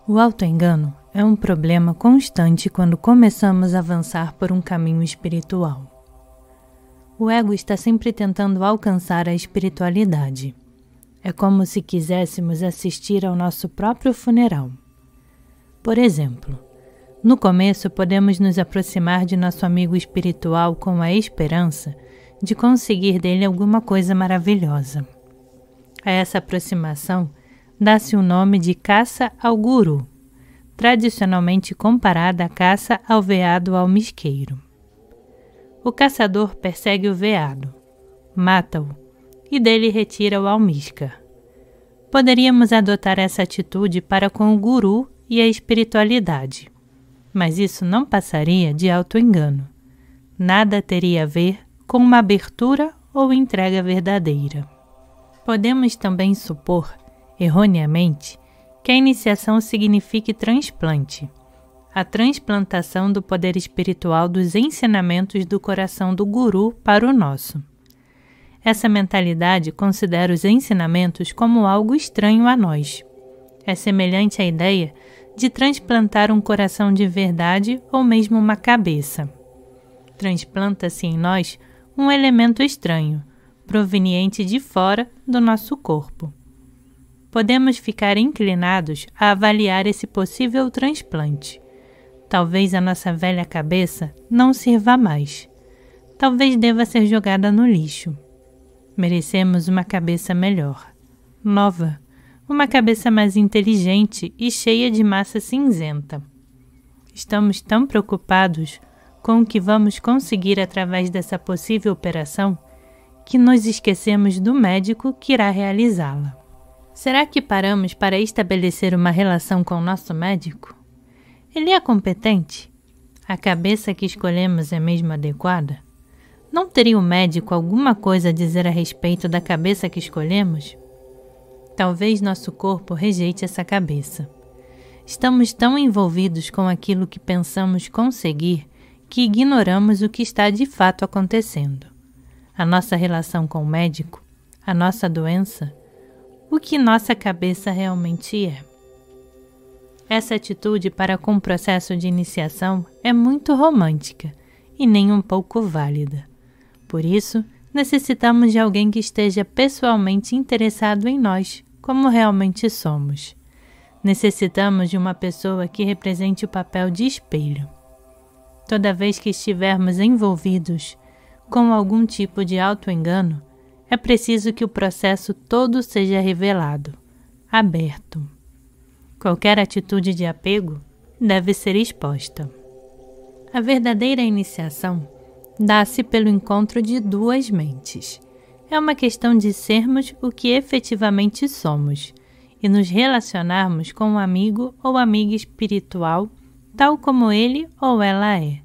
O autoengano é um problema constante quando começamos a avançar por um caminho espiritual. O ego está sempre tentando alcançar a espiritualidade. É como se quiséssemos assistir ao nosso próprio funeral. Por exemplo, no começo podemos nos aproximar de nosso amigo espiritual com a esperança de conseguir dele alguma coisa maravilhosa. A essa aproximação dá-se o nome de caça ao guru, tradicionalmente comparada à caça ao veado almisqueiro. O caçador persegue o veado, mata-o e dele retira o almisca. Poderíamos adotar essa atitude para com o guru e a espiritualidade, mas isso não passaria de autoengano. Nada teria a ver com uma abertura ou entrega verdadeira. Podemos também supor, erroneamente, que a iniciação signifique transplante, a transplantação do poder espiritual dos ensinamentos do coração do guru para o nosso. Essa mentalidade considera os ensinamentos como algo estranho a nós. É semelhante à ideia de transplantar um coração de verdade ou mesmo uma cabeça. Transplanta-se em nós um elemento estranho, proveniente de fora do nosso corpo. Podemos ficar inclinados a avaliar esse possível transplante. Talvez a nossa velha cabeça não sirva mais. Talvez deva ser jogada no lixo. Merecemos uma cabeça melhor, nova, uma cabeça mais inteligente e cheia de massa cinzenta. Estamos tão preocupados com o que vamos conseguir através dessa possível operação que nos esquecemos do médico que irá realizá-la. Será que paramos para estabelecer uma relação com o nosso médico? Ele é competente? A cabeça que escolhemos é mesmo adequada? Não teria o médico alguma coisa a dizer a respeito da cabeça que escolhemos? Talvez nosso corpo rejeite essa cabeça. Estamos tão envolvidos com aquilo que pensamos conseguir que ignoramos o que está de fato acontecendo. A nossa relação com o médico, a nossa doença, o que nossa cabeça realmente é. Essa atitude para com o processo de iniciação é muito romântica e nem um pouco válida. Por isso, necessitamos de alguém que esteja pessoalmente interessado em nós, como realmente somos. Necessitamos de uma pessoa que represente o papel de espelho. Toda vez que estivermos envolvidos com algum tipo de autoengano, é preciso que o processo todo seja revelado, aberto. Qualquer atitude de apego deve ser exposta. A verdadeira iniciação dá-se pelo encontro de duas mentes. É uma questão de sermos o que efetivamente somos e nos relacionarmos com um amigo ou amiga espiritual, tal como ele ou ela é.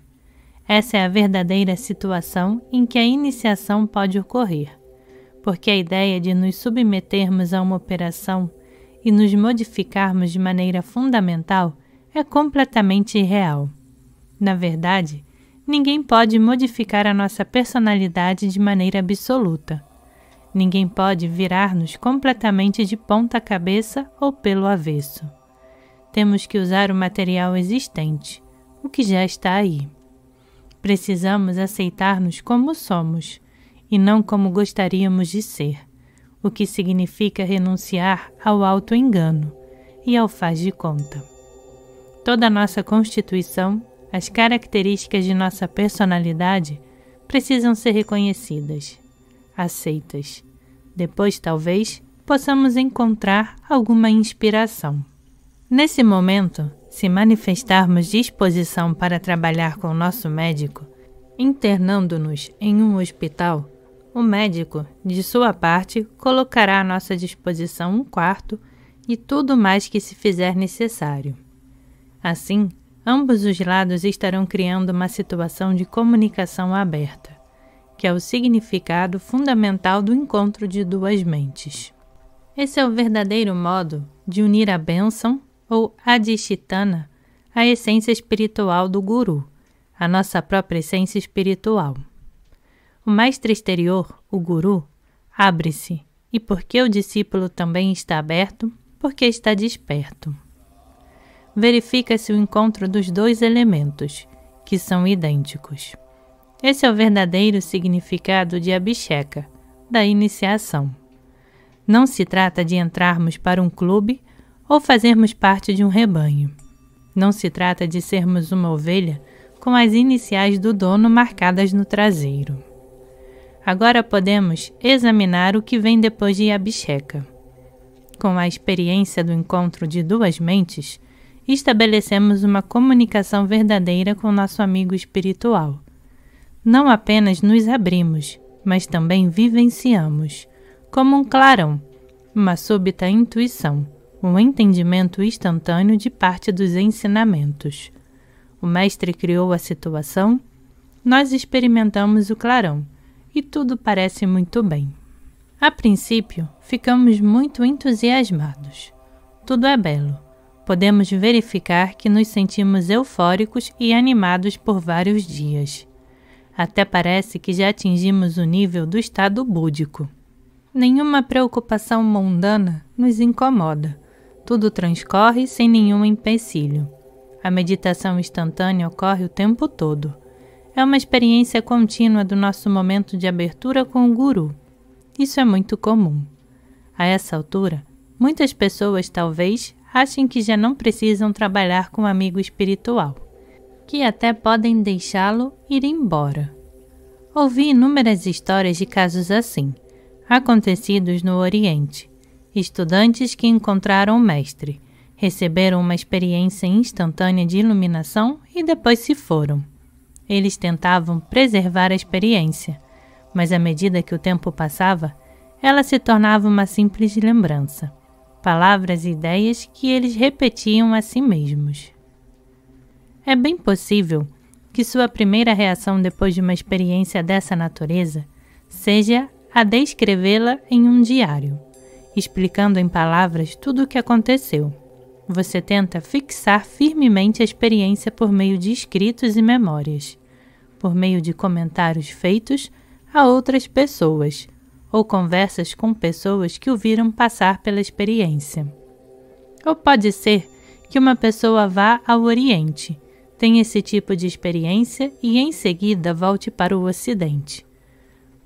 Essa é a verdadeira situação em que a iniciação pode ocorrer, porque a ideia de nos submetermos a uma operação e nos modificarmos de maneira fundamental é completamente irreal. Na verdade, ninguém pode modificar a nossa personalidade de maneira absoluta. Ninguém pode virar-nos completamente de ponta cabeça ou pelo avesso. Temos que usar o material existente, o que já está aí. Precisamos aceitar-nos como somos, e não como gostaríamos de ser, o que significa renunciar ao autoengano e ao faz de conta. Toda a nossa constituição, as características de nossa personalidade precisam ser reconhecidas, aceitas. Depois, talvez, possamos encontrar alguma inspiração. Nesse momento, se manifestarmos disposição para trabalhar com o nosso médico, internando-nos em um hospital, o médico, de sua parte, colocará à nossa disposição um quarto e tudo mais que se fizer necessário. Assim, ambos os lados estarão criando uma situação de comunicação aberta, que é o significado fundamental do encontro de duas mentes. Esse é o verdadeiro modo de unir a bênção, ou adhishthana, à essência espiritual do guru, a nossa própria essência espiritual. O mestre exterior, o guru, abre-se, e porque o discípulo também está aberto, porque está desperto. verifica-se o encontro dos dois elementos, que são idênticos. Esse é o verdadeiro significado de Abhisheka, da iniciação. Não se trata de entrarmos para um clube ou fazermos parte de um rebanho. Não se trata de sermos uma ovelha com as iniciais do dono marcadas no traseiro. Agora podemos examinar o que vem depois de Abhisheka. Com a experiência do encontro de duas mentes, estabelecemos uma comunicação verdadeira com nosso amigo espiritual. Não apenas nos abrimos, mas também vivenciamos, como um clarão, uma súbita intuição, um entendimento instantâneo de parte dos ensinamentos. O mestre criou a situação, nós experimentamos o clarão, e tudo parece muito bem. A princípio, ficamos muito entusiasmados. Tudo é belo. Podemos verificar que nos sentimos eufóricos e animados por vários dias. Até parece que já atingimos o nível do estado búdico. Nenhuma preocupação mundana nos incomoda. Tudo transcorre sem nenhum empecilho. A meditação instantânea ocorre o tempo todo. É uma experiência contínua do nosso momento de abertura com o Guru. Isso é muito comum. A essa altura, muitas pessoas talvez achem que já não precisam trabalhar com um amigo espiritual, que até podem deixá-lo ir embora. Ouvi inúmeras histórias de casos assim, acontecidos no Oriente. Estudantes que encontraram o mestre, receberam uma experiência instantânea de iluminação e depois se foram. Eles tentavam preservar a experiência, mas à medida que o tempo passava, ela se tornava uma simples lembrança, palavras e ideias que eles repetiam a si mesmos. É bem possível que sua primeira reação depois de uma experiência dessa natureza seja a descrevê-la em um diário, explicando em palavras tudo o que aconteceu. Você tenta fixar firmemente a experiência por meio de escritos e memórias, por meio de comentários feitos a outras pessoas, ou conversas com pessoas que o viram passar pela experiência. Ou pode ser que uma pessoa vá ao Oriente, tenha esse tipo de experiência e em seguida volte para o Ocidente.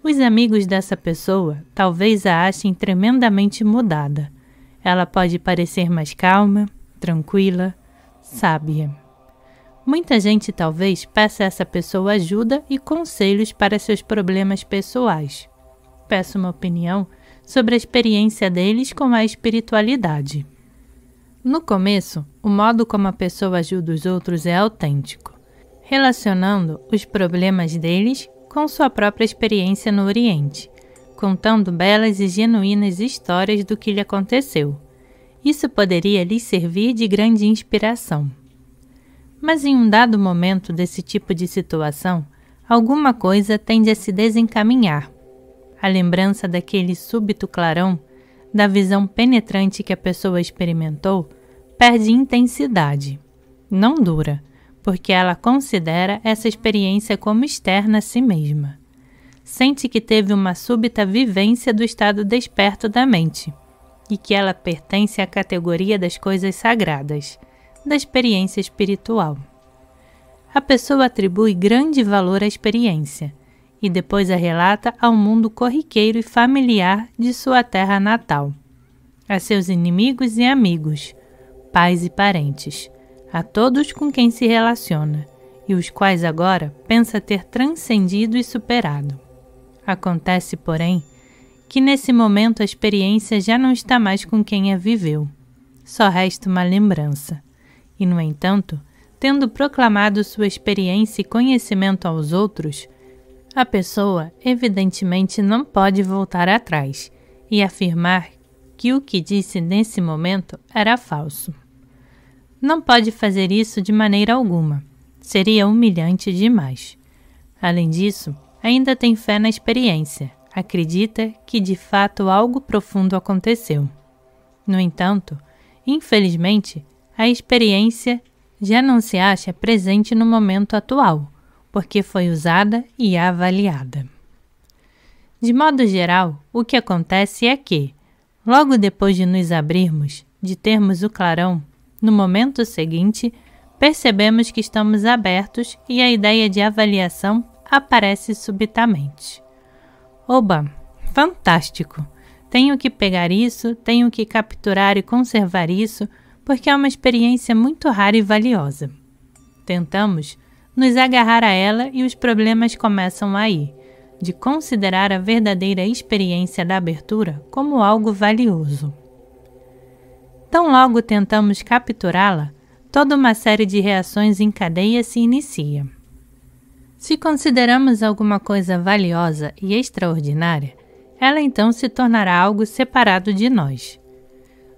Os amigos dessa pessoa talvez a achem tremendamente mudada. Ela pode parecer mais calma, tranquila, sábia. Muita gente talvez peça a essa pessoa ajuda e conselhos para seus problemas pessoais. Peço uma opinião sobre a experiência deles com a espiritualidade. No começo, o modo como a pessoa ajuda os outros é autêntico, relacionando os problemas deles com sua própria experiência no Oriente, contando belas e genuínas histórias do que lhe aconteceu. Isso poderia lhes servir de grande inspiração. Mas em um dado momento desse tipo de situação, alguma coisa tende a se desencaminhar. A lembrança daquele súbito clarão, da visão penetrante que a pessoa experimentou, perde intensidade. Não dura, porque ela considera essa experiência como externa a si mesma. Sente que teve uma súbita vivência do estado desperto da mente, e que ela pertence à categoria das coisas sagradas, da experiência espiritual. A pessoa atribui grande valor à experiência, e depois a relata ao mundo corriqueiro e familiar de sua terra natal, a seus inimigos e amigos, pais e parentes, a todos com quem se relaciona, e os quais agora pensa ter transcendido e superado. Acontece, porém, que nesse momento a experiência já não está mais com quem a viveu. Só resta uma lembrança. E, no entanto, tendo proclamado sua experiência e conhecimento aos outros, a pessoa evidentemente não pode voltar atrás e afirmar que o que disse nesse momento era falso. Não pode fazer isso de maneira alguma. Seria humilhante demais. Além disso, ainda tem fé na experiência. Acredita que de fato algo profundo aconteceu. No entanto, infelizmente, a experiência já não se acha presente no momento atual, porque foi usada e avaliada. De modo geral, o que acontece é que, logo depois de nos abrirmos, de termos o clarão, no momento seguinte, percebemos que estamos abertos e a ideia de avaliação aparece subitamente. Oba, fantástico! Tenho que pegar isso, tenho que capturar e conservar isso, porque é uma experiência muito rara e valiosa. Tentamos nos agarrar a ela e os problemas começam aí, de considerar a verdadeira experiência da abertura como algo valioso. Tão logo tentamos capturá-la, toda uma série de reações em cadeia se inicia. Se consideramos alguma coisa valiosa e extraordinária, ela então se tornará algo separado de nós.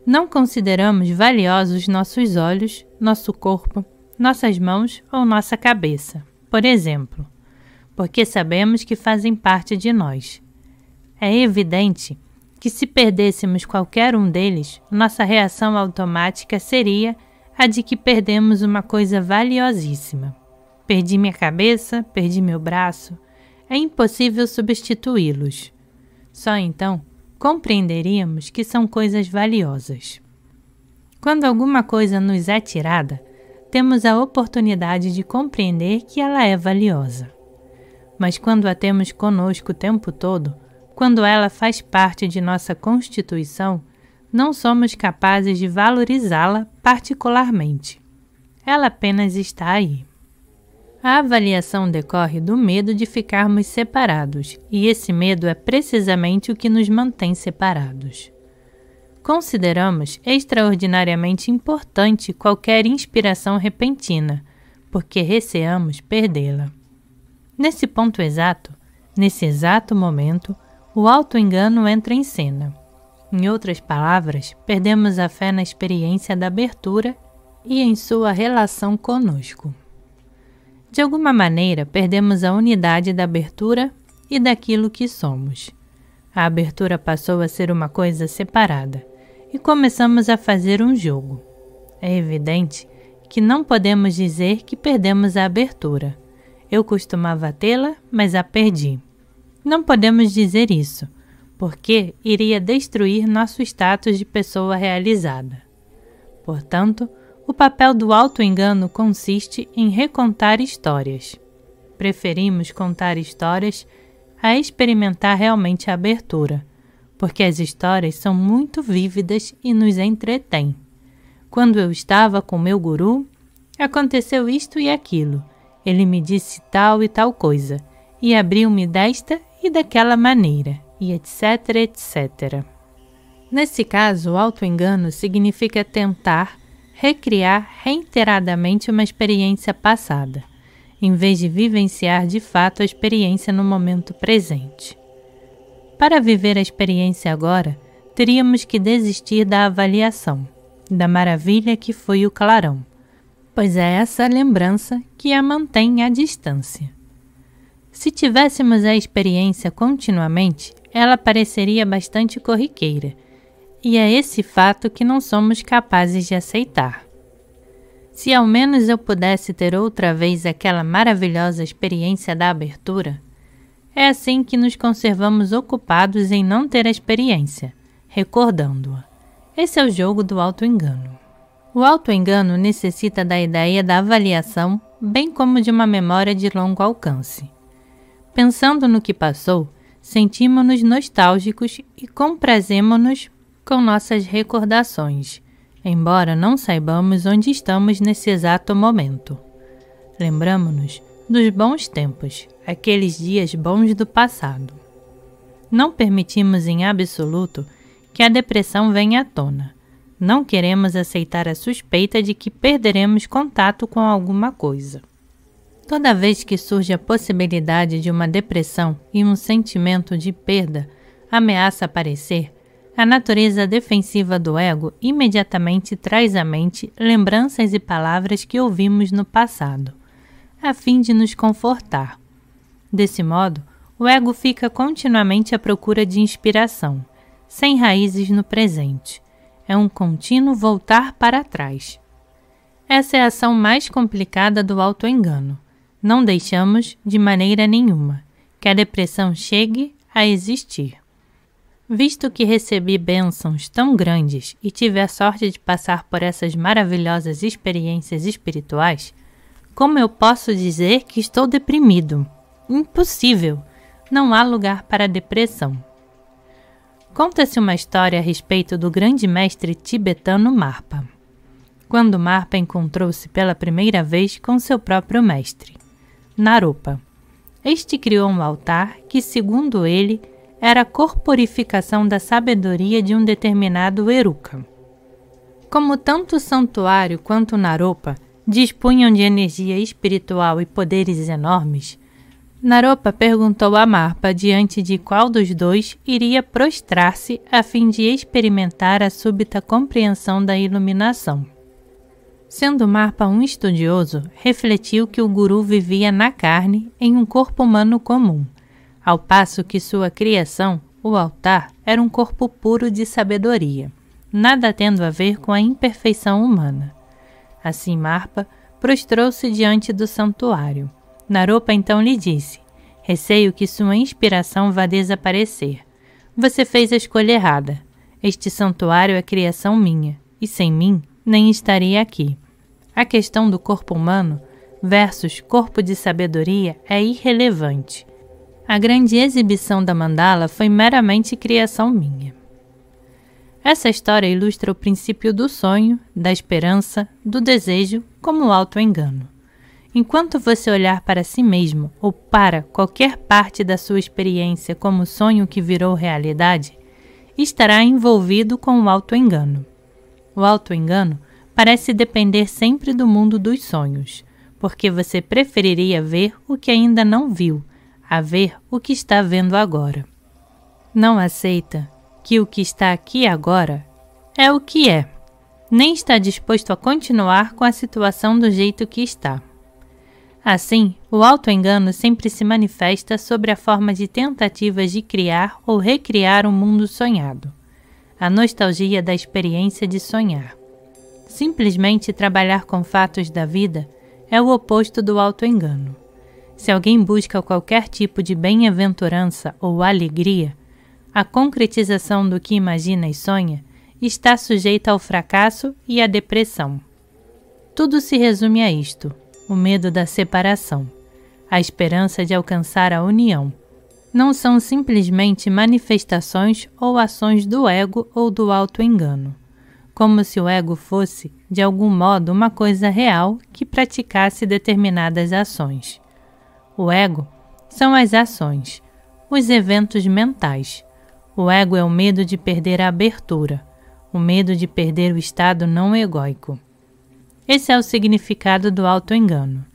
Não consideramos valiosos nossos olhos, nosso corpo, nossas mãos ou nossa cabeça, por exemplo, porque sabemos que fazem parte de nós. É evidente que se perdêssemos qualquer um deles, nossa reação automática seria a de que perdemos uma coisa valiosíssima. Perdi minha cabeça, perdi meu braço. É impossível substituí-los. Só então compreenderíamos que são coisas valiosas. Quando alguma coisa nos é tirada, temos a oportunidade de compreender que ela é valiosa. Mas quando a temos conosco o tempo todo, quando ela faz parte de nossa constituição, não somos capazes de valorizá-la particularmente. Ela apenas está aí. A avaliação decorre do medo de ficarmos separados, e esse medo é precisamente o que nos mantém separados. Consideramos extraordinariamente importante qualquer inspiração repentina, porque receamos perdê-la. Nesse ponto exato, nesse exato momento, o auto-engano entra em cena. Em outras palavras, perdemos a fé na experiência da abertura e em sua relação conosco. De alguma maneira, perdemos a unidade da abertura e daquilo que somos. A abertura passou a ser uma coisa separada e começamos a fazer um jogo. É evidente que não podemos dizer que perdemos a abertura. Eu costumava tê-la, mas a perdi. Não podemos dizer isso, porque iria destruir nosso status de pessoa realizada. Portanto, o papel do auto-engano consiste em recontar histórias. Preferimos contar histórias a experimentar realmente a abertura, porque as histórias são muito vívidas e nos entretêm. Quando eu estava com meu guru, aconteceu isto e aquilo. Ele me disse tal e tal coisa, e abriu-me desta e daquela maneira, e etc, etc. Nesse caso, o auto-engano significa tentar recriar reiteradamente uma experiência passada, em vez de vivenciar de fato a experiência no momento presente. Para viver a experiência agora, teríamos que desistir da avaliação, da maravilha que foi o clarão, pois é essa lembrança que a mantém à distância. Se tivéssemos a experiência continuamente, ela pareceria bastante corriqueira, e é esse fato que não somos capazes de aceitar. Se ao menos eu pudesse ter outra vez aquela maravilhosa experiência da abertura, é assim que nos conservamos ocupados em não ter a experiência, recordando-a. Esse é o jogo do auto-engano. O auto-engano necessita da ideia da avaliação, bem como de uma memória de longo alcance. Pensando no que passou, sentimos-nos nostálgicos e comprazemo-nos com nossas recordações, embora não saibamos onde estamos nesse exato momento. Lembramo-nos dos bons tempos, aqueles dias bons do passado. Não permitimos em absoluto que a depressão venha à tona. Não queremos aceitar a suspeita de que perderemos contato com alguma coisa. Toda vez que surge a possibilidade de uma depressão e um sentimento de perda ameaça aparecer, a natureza defensiva do ego imediatamente traz à mente lembranças e palavras que ouvimos no passado, a fim de nos confortar. Desse modo, o ego fica continuamente à procura de inspiração, sem raízes no presente. É um contínuo voltar para trás. Essa é a ação mais complicada do auto-engano. Não deixamos, de maneira nenhuma, que a depressão chegue a existir. Visto que recebi bênçãos tão grandes e tive a sorte de passar por essas maravilhosas experiências espirituais, como eu posso dizer que estou deprimido? Impossível! Não há lugar para depressão. Conta-se uma história a respeito do grande mestre tibetano Marpa. Quando Marpa encontrou-se pela primeira vez com seu próprio mestre, Naropa. Este criou um altar que, segundo ele, era a corporificação da sabedoria de um determinado Eruca. Como tanto o santuário quanto o Naropa dispunham de energia espiritual e poderes enormes, Naropa perguntou a Marpa diante de qual dos dois iria prostrar-se a fim de experimentar a súbita compreensão da iluminação. Sendo Marpa um estudioso, refletiu que o guru vivia na carne em um corpo humano comum, ao passo que sua criação, o altar, era um corpo puro de sabedoria, nada tendo a ver com a imperfeição humana. Assim Marpa prostrou-se diante do santuário. Naropa então lhe disse: receio que sua inspiração vá desaparecer. Você fez a escolha errada. Este santuário é criação minha, e sem mim nem estaria aqui. A questão do corpo humano versus corpo de sabedoria é irrelevante. A grande exibição da mandala foi meramente criação minha. Essa história ilustra o princípio do sonho, da esperança, do desejo como o auto-engano. Enquanto você olhar para si mesmo ou para qualquer parte da sua experiência como sonho que virou realidade, estará envolvido com o auto-engano. O auto-engano parece depender sempre do mundo dos sonhos, porque você preferiria ver o que ainda não viu, a ver o que está vendo agora. Não aceita que o que está aqui agora é o que é, nem está disposto a continuar com a situação do jeito que está. Assim, o auto-engano sempre se manifesta sob a forma de tentativas de criar ou recriar um mundo sonhado. A nostalgia da experiência de sonhar. Simplesmente trabalhar com fatos da vida é o oposto do auto-engano. Se alguém busca qualquer tipo de bem-aventurança ou alegria, a concretização do que imagina e sonha está sujeita ao fracasso e à depressão. Tudo se resume a isto: o medo da separação, a esperança de alcançar a união. Não são simplesmente manifestações ou ações do ego ou do auto-engano, como se o ego fosse, de algum modo, uma coisa real que praticasse determinadas ações. O ego são as ações, os eventos mentais. O ego é o medo de perder a abertura, o medo de perder o estado não egóico. Esse é o significado do auto-engano.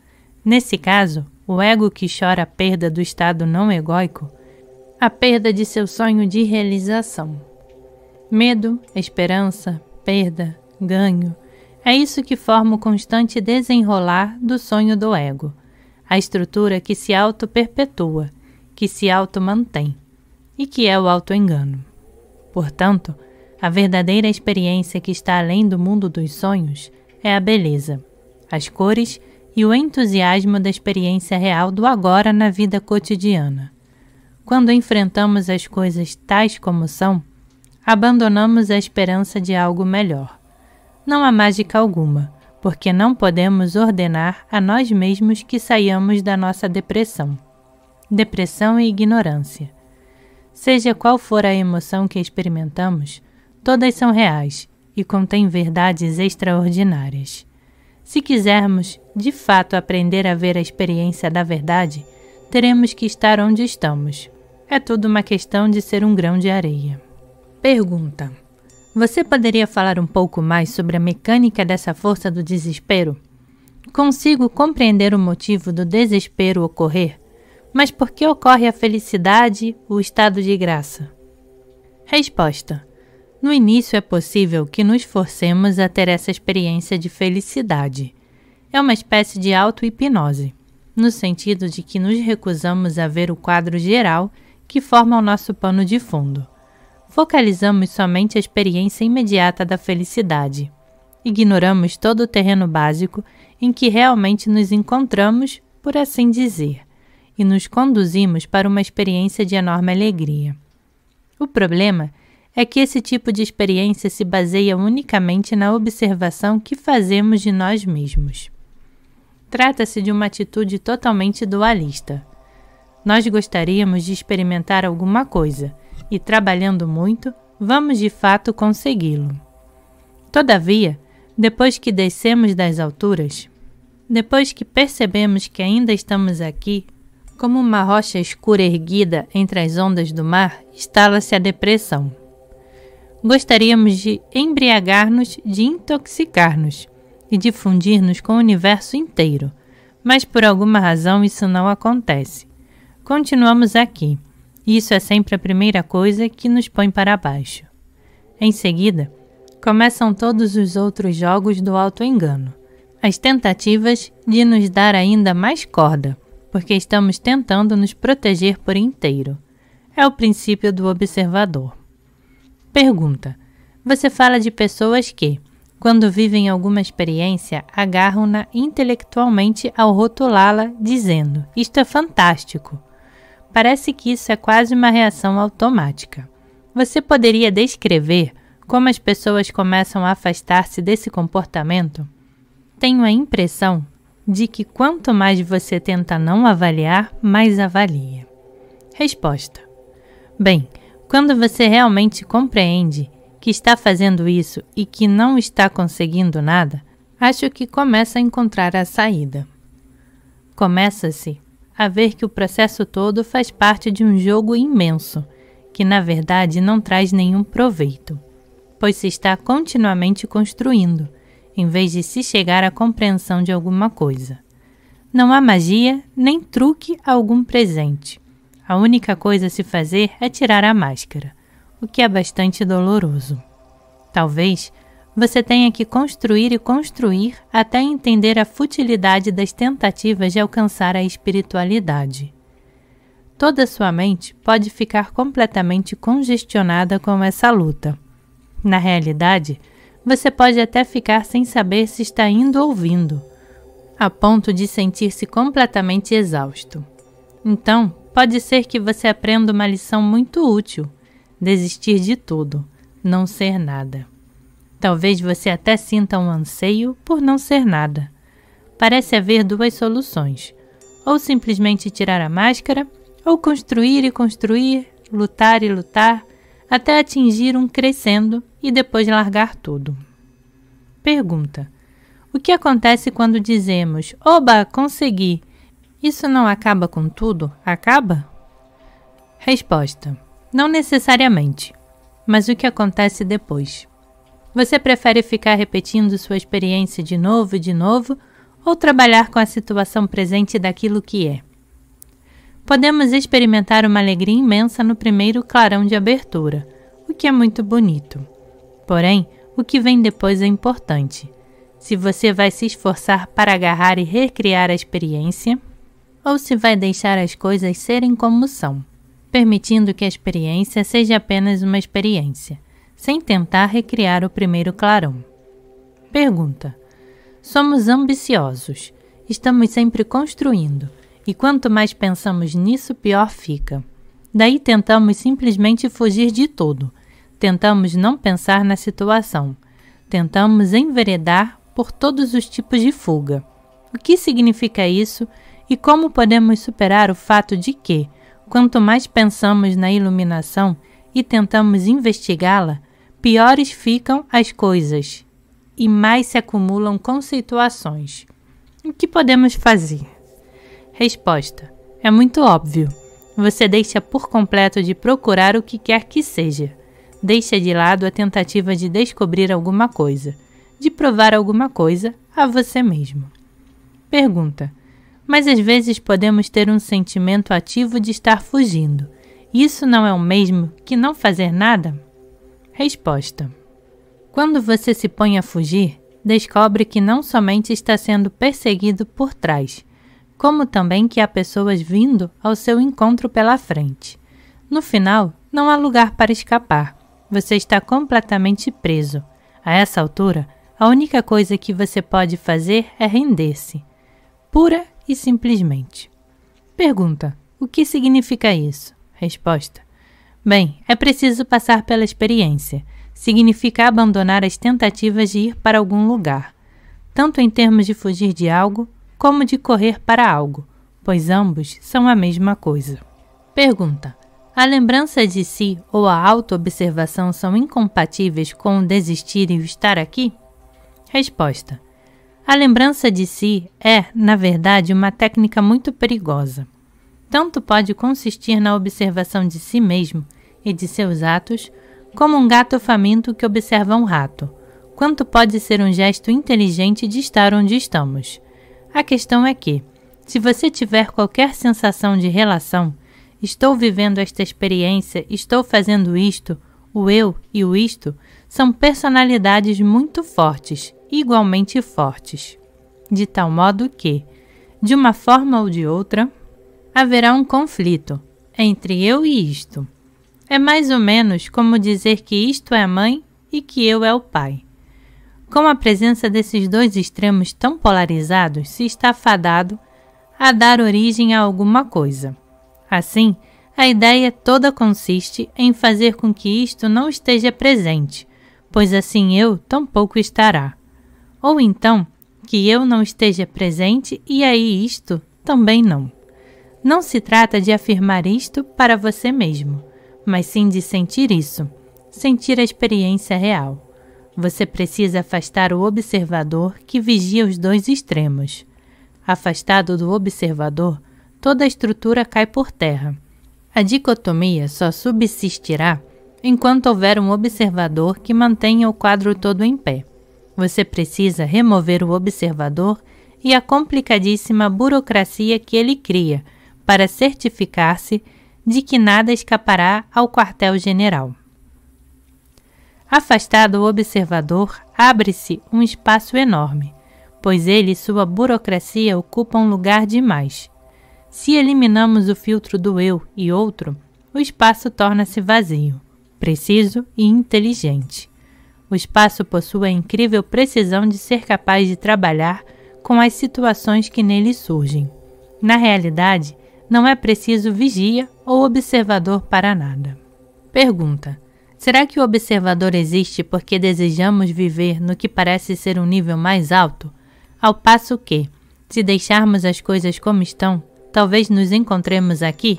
Nesse caso, o ego que chora a perda do estado não egóico, a perda de seu sonho de realização. Medo, esperança, perda, ganho, é isso que forma o constante desenrolar do sonho do ego, a estrutura que se auto-perpetua, que se auto-mantém, e que é o auto-engano. Portanto, a verdadeira experiência que está além do mundo dos sonhos é a beleza, as cores e o entusiasmo da experiência real do agora na vida cotidiana. Quando enfrentamos as coisas tais como são, abandonamos a esperança de algo melhor. Não há mágica alguma, porque não podemos ordenar a nós mesmos que saiamos da nossa depressão. Depressão e ignorância. Seja qual for a emoção que experimentamos, todas são reais e contêm verdades extraordinárias. Se quisermos, de fato, aprender a ver a experiência da verdade, teremos que estar onde estamos. É tudo uma questão de ser um grão de areia. Pergunta: você poderia falar um pouco mais sobre a mecânica dessa força do desespero? Consigo compreender o motivo do desespero ocorrer, mas por que ocorre a felicidade, o estado de graça? Resposta: no início é possível que nos forcemos a ter essa experiência de felicidade. É uma espécie de auto-hipnose, no sentido de que nos recusamos a ver o quadro geral que forma o nosso pano de fundo. Focalizamos somente a experiência imediata da felicidade. Ignoramos todo o terreno básico em que realmente nos encontramos, por assim dizer, e nos conduzimos para uma experiência de enorme alegria. O problema é que esse tipo de experiência se baseia unicamente na observação que fazemos de nós mesmos. Trata-se de uma atitude totalmente dualista. Nós gostaríamos de experimentar alguma coisa e, trabalhando muito, vamos de fato consegui-lo. Todavia, depois que descemos das alturas, depois que percebemos que ainda estamos aqui, como uma rocha escura erguida entre as ondas do mar, instala-se a depressão. Gostaríamos de embriagar-nos, de intoxicar-nos e de fundir-nos com o universo inteiro, mas por alguma razão isso não acontece. Continuamos aqui, e isso é sempre a primeira coisa que nos põe para baixo. Em seguida, começam todos os outros jogos do auto-engano, as tentativas de nos dar ainda mais corda, porque estamos tentando nos proteger por inteiro. É o princípio do observador. Pergunta: você fala de pessoas que, quando vivem alguma experiência, agarram-na intelectualmente ao rotulá-la, dizendo: isto é fantástico. Parece que isso é quase uma reação automática. Você poderia descrever como as pessoas começam a afastar-se desse comportamento? Tenho a impressão de que quanto mais você tenta não avaliar, mais avalia. Resposta: bem, quando você realmente compreende que está fazendo isso e que não está conseguindo nada, acho que começa a encontrar a saída. Começa-se a ver que o processo todo faz parte de um jogo imenso, que na verdade não traz nenhum proveito, pois se está continuamente construindo, em vez de se chegar à compreensão de alguma coisa. Não há magia nem truque algum presente. A única coisa a se fazer é tirar a máscara, o que é bastante doloroso. Talvez você tenha que construir e construir até entender a futilidade das tentativas de alcançar a espiritualidade. Toda sua mente pode ficar completamente congestionada com essa luta. Na realidade, você pode até ficar sem saber se está indo ou vindo, a ponto de sentir-se completamente exausto. Então, pode ser que você aprenda uma lição muito útil: desistir de tudo, não ser nada. Talvez você até sinta um anseio por não ser nada. Parece haver duas soluções: ou simplesmente tirar a máscara, ou construir e construir, lutar e lutar, até atingir um crescendo e depois largar tudo. Pergunta: o que acontece quando dizemos, oba, consegui? Isso não acaba com tudo? Acaba? Resposta: não necessariamente. Mas o que acontece depois? Você prefere ficar repetindo sua experiência de novo e de novo, ou trabalhar com a situação presente daquilo que é? Podemos experimentar uma alegria imensa no primeiro clarão de abertura, o que é muito bonito. Porém, o que vem depois é importante. Se você vai se esforçar para agarrar e recriar a experiência, ou se vai deixar as coisas serem como são, permitindo que a experiência seja apenas uma experiência, sem tentar recriar o primeiro clarão. Pergunta: somos ambiciosos, estamos sempre construindo, e quanto mais pensamos nisso, pior fica. Daí tentamos simplesmente fugir de tudo, tentamos não pensar na situação, tentamos enveredar por todos os tipos de fuga. O que significa isso e como podemos superar o fato de que, quanto mais pensamos na iluminação e tentamos investigá-la, piores ficam as coisas e mais se acumulam conceituações. O que podemos fazer? Resposta: é muito óbvio. Você deixa por completo de procurar o que quer que seja. Deixa de lado a tentativa de descobrir alguma coisa, de provar alguma coisa a você mesmo. Pergunta: mas às vezes podemos ter um sentimento ativo de estar fugindo. Isso não é o mesmo que não fazer nada? Resposta: quando você se põe a fugir, descobre que não somente está sendo perseguido por trás, como também que há pessoas vindo ao seu encontro pela frente. No final, não há lugar para escapar. Você está completamente preso. A essa altura, a única coisa que você pode fazer é render-se, pura e simplesmente. Pergunta: o que significa isso? Resposta: Bem, é preciso passar pela experiência. Significa abandonar as tentativas de ir para algum lugar, tanto em termos de fugir de algo, como de correr para algo, pois ambos são a mesma coisa. Pergunta: a lembrança de si ou a auto-observação são incompatíveis com o desistir e o estar aqui? Resposta: a lembrança de si é, na verdade, uma técnica muito perigosa. Tanto pode consistir na observação de si mesmo e de seus atos, como um gato faminto que observa um rato, quanto pode ser um gesto inteligente de estar onde estamos. A questão é que, se você tiver qualquer sensação de relação, estou vivendo esta experiência, estou fazendo isto, o eu e o isto, são personalidades muito fortes, igualmente fortes, de tal modo que, de uma forma ou de outra, haverá um conflito entre eu e isto. É mais ou menos como dizer que isto é a mãe e que eu é o pai. Com a presença desses dois extremos tão polarizados, se está fadado a dar origem a alguma coisa. Assim, a ideia toda consiste em fazer com que isto não esteja presente, pois assim eu tampouco estará. Ou então, que eu não esteja presente e aí isto também não. Não se trata de afirmar isto para você mesmo, mas sim de sentir isso, sentir a experiência real. Você precisa afastar o observador que vigia os dois extremos. Afastado do observador, toda a estrutura cai por terra. A dicotomia só subsistirá enquanto houver um observador que mantenha o quadro todo em pé. Você precisa remover o observador e a complicadíssima burocracia que ele cria para certificar-se de que nada escapará ao quartel-general. Afastado o observador, abre-se um espaço enorme, pois ele e sua burocracia ocupam lugar demais. Se eliminamos o filtro do eu e outro, o espaço torna-se vazio, preciso e inteligente. O espaço possui a incrível precisão de ser capaz de trabalhar com as situações que nele surgem. Na realidade, não é preciso vigia ou observador para nada. Pergunta: será que o observador existe porque desejamos viver no que parece ser um nível mais alto, ao passo que, se deixarmos as coisas como estão, talvez nos encontremos aqui?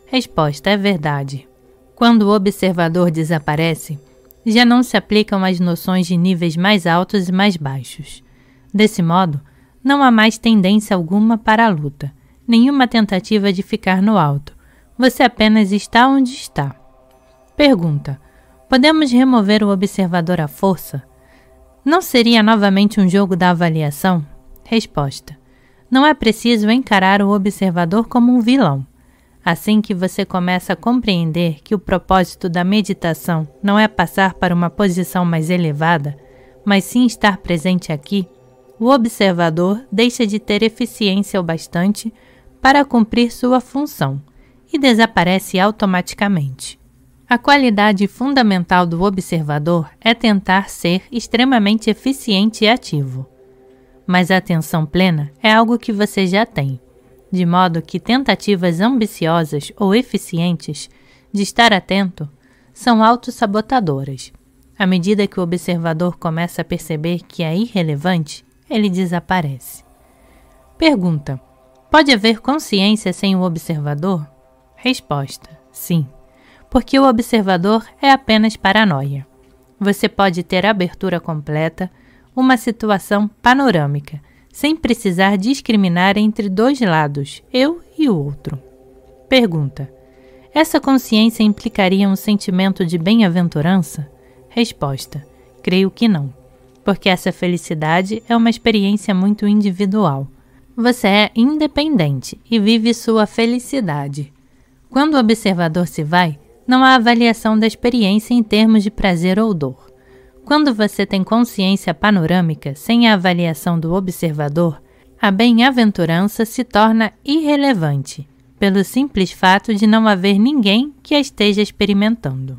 Resposta: é verdade. Quando o observador desaparece, já não se aplicam as noções de níveis mais altos e mais baixos. Desse modo, não há mais tendência alguma para a luta, nenhuma tentativa de ficar no alto. Você apenas está onde está. Pergunta: podemos remover o observador à força? Não seria novamente um jogo da avaliação? Resposta: não é preciso encarar o observador como um vilão. Assim que você começa a compreender que o propósito da meditação não é passar para uma posição mais elevada, mas sim estar presente aqui, o observador deixa de ter eficiência o bastante para cumprir sua função e desaparece automaticamente. A qualidade fundamental do observador é tentar ser extremamente eficiente e ativo. Mas a atenção plena é algo que você já tem, de modo que tentativas ambiciosas ou eficientes de estar atento são autossabotadoras. À medida que o observador começa a perceber que é irrelevante, ele desaparece. Pergunta: pode haver consciência sem o observador? Resposta: sim, porque o observador é apenas paranoia. Você pode ter abertura completa, uma situação panorâmica, sem precisar discriminar entre dois lados, eu e o outro. Pergunta: essa consciência implicaria um sentimento de bem-aventurança? Resposta: creio que não, porque essa felicidade é uma experiência muito individual. Você é independente e vive sua felicidade. Quando o observador se vai, não há avaliação da experiência em termos de prazer ou dor. Quando você tem consciência panorâmica sem a avaliação do observador, a bem-aventurança se torna irrelevante, pelo simples fato de não haver ninguém que a esteja experimentando.